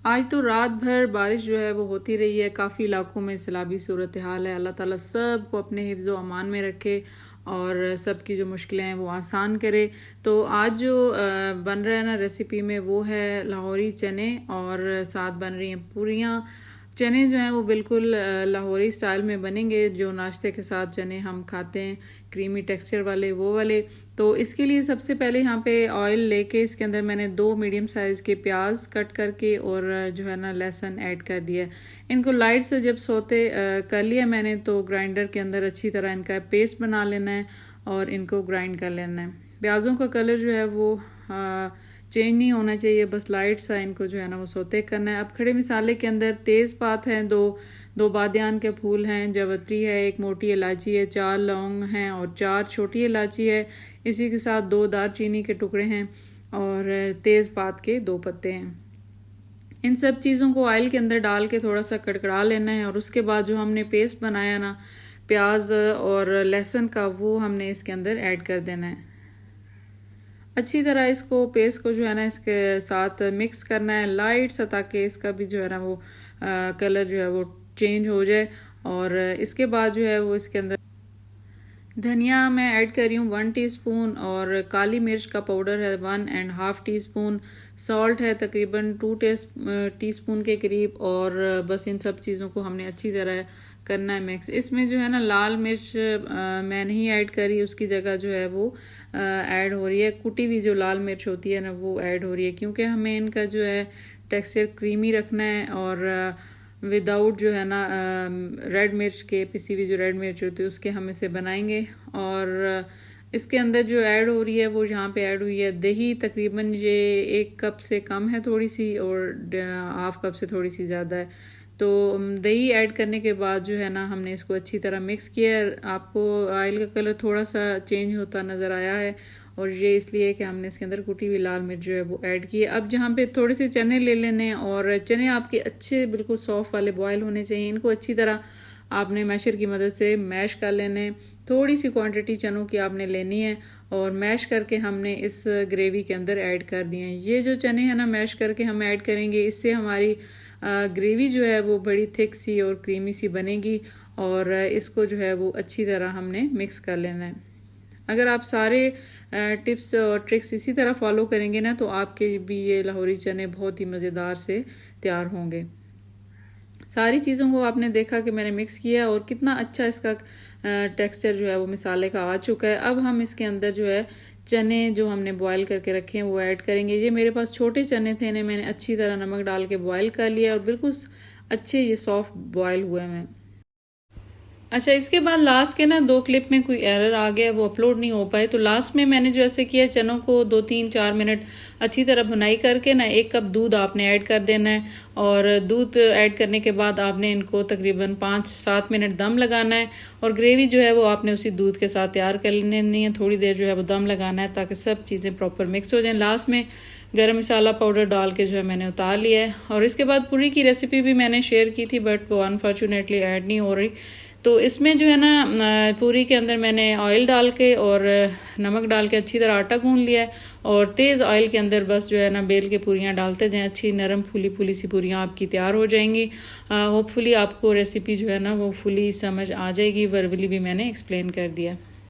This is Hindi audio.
आज तो रात भर बारिश जो है वो होती रही है। काफ़ी इलाकों में सैलाबी सूरत हाल है। अल्लाह ताला सब को अपने हिफ्ज़ व अमान में रखे और सब की जो मुश्किलें हैं वो आसान करे। तो आज जो बन रहा है ना रेसिपी में, वो है लाहौरी चने और साथ बन रही हैं पूरियाँ। चने जो हैं वो बिल्कुल लाहौरी स्टाइल में बनेंगे, जो नाश्ते के साथ चने हम खाते हैं, क्रीमी टेक्सचर वाले, वो वाले। तो इसके लिए सबसे पहले यहाँ पे ऑयल लेके इसके अंदर मैंने 2 मीडियम साइज़ के प्याज कट करके और जो है ना लहसुन ऐड कर दिया। इनको लाइट से जब सोते कर लिया मैंने, तो ग्राइंडर के अंदर अच्छी तरह इनका पेस्ट बना लेना है और इनको ग्राइंड कर लेना है। प्याज़ों का कलर जो है वो चेंज नहीं होना चाहिए, बस लाइट सा इनको जो है ना वो सोते करना है। अब खड़े मसाले के अंदर तेज़पात हैं, दो बादियान के फूल हैं, जावित्री है, एक मोटी इलायची है, 4 लौंग हैं और 4 छोटी इलायची है। इसी के साथ 2 दालचीनी के टुकड़े हैं और तेज़पात के 2 पत्ते हैं। इन सब चीज़ों को ऑयल के अंदर डाल के थोड़ा सा कड़कड़ा लेना है और उसके बाद जो हमने पेस्ट बनाया ना प्याज और लहसुन का, वो हमने इसके अंदर ऐड कर देना है। अच्छी तरह इसको पेस्ट को जो है ना इसके साथ मिक्स करना है लाइट सा, ताकि इसका भी जो है ना वो कलर जो है वो चेंज हो जाए। और इसके बाद जो है वो इसके अंदर धनिया मैं ऐड कर रही हूँ 1 टीस्पून और काली मिर्च का पाउडर है 1.5 टीस्पून। सॉल्ट है तकरीबन 2 टीस्पून के करीब। और बस इन सब चीज़ों को हमने अच्छी तरह करना है मिक्स। इसमें जो है ना लाल मिर्च मैं नहीं ऐड करी, उसकी जगह जो है वो ऐड हो रही है कुटी हुई जो लाल मिर्च होती है ना, वो ऐड हो रही है, क्योंकि हमें इनका जो है टेक्सचर क्रीमी रखना है। और विदाउट जो है ना रेड मिर्च के, पिसी हुई जो रेड मिर्च होती है उसके हम इसे बनाएंगे। और इसके अंदर जो ऐड हो रही है वो यहाँ पे ऐड हुई है दही, तकरीबन ये 1 कप से कम है थोड़ी सी, और 1/2 कप से थोड़ी सी ज़्यादा है। तो दही ऐड करने के बाद जो है ना हमने इसको अच्छी तरह मिक्स किया है। आपको ऑयल का कलर थोड़ा सा चेंज होता नज़र आया है, और ये इसलिए कि हमने इसके अंदर कुटी हुई लाल मिर्च जो है वो ऐड की है। अब जहाँ पे थोड़े से चने ले लेने, और चने आपके अच्छे बिल्कुल सॉफ्ट वाले बॉयल होने चाहिए। इनको अच्छी तरह आपने मैशर की मदद से मैश कर लेने। थोड़ी सी क्वांटिटी चनों की आपने लेनी है और मैश करके हमने इस ग्रेवी के अंदर ऐड कर दिए हैं। ये जो चने हैं ना मैश करके हम ऐड करेंगे, इससे हमारी ग्रेवी जो है वो बड़ी थिक सी और क्रीमी सी बनेगी। और इसको जो है वो अच्छी तरह हमने मिक्स कर लेना है। अगर आप सारे टिप्स और ट्रिक्स इसी तरह फॉलो करेंगे ना, तो आपके भी ये लाहौरी चने बहुत ही मज़ेदार से तैयार होंगे। सारी चीज़ों को आपने देखा कि मैंने मिक्स किया और कितना अच्छा इसका टेक्सचर जो है वो मिसाले का आ चुका है। अब हम इसके अंदर जो है चने जो हमने बॉईल करके रखे हैं वो ऐड करेंगे। ये मेरे पास छोटे चने थे, इन्हें मैंने अच्छी तरह नमक डाल के बॉईल कर लिया और बिल्कुल अच्छे ये सॉफ्ट बॉईल हुए हैं। अच्छा, इसके बाद लास्ट के ना 2 क्लिप में कोई एरर आ गया, वो अपलोड नहीं हो पाए। तो लास्ट में मैंने जो ऐसे किया, चनों को 2-3-4 मिनट अच्छी तरह भुनाई करके ना 1 कप दूध आपने ऐड कर देना है। और दूध ऐड करने के बाद आपने इनको तकरीबन 5-7 मिनट दम लगाना है। और ग्रेवी जो है वो आपने उसी दूध के साथ तैयार कर लेनी है। थोड़ी देर जो है वो दम लगाना है ताकि सब चीज़ें प्रॉपर मिक्स हो जाएं। लास्ट में गरम मसाला पाउडर डाल के जो है मैंने उतार लिया है। और इसके बाद पूरी की रेसिपी भी मैंने शेयर की थी, बट वो अनफॉर्चुनेटली ऐड नहीं हो रही। तो इसमें जो है ना पूरी के अंदर मैंने ऑयल डाल के और नमक डाल के अच्छी तरह आटा गूंद लिया है। और तेज़ ऑयल के अंदर बस जो है ना बेल के पूरियाँ डालते जाएं। अच्छी नरम फूली फूली सी पूरियाँ आपकी तैयार हो जाएंगी। होपफुली आपको रेसिपी जो है ना वो फुली समझ आ जाएगी। वर्बली भी मैंने एक्सप्लेन कर दिया।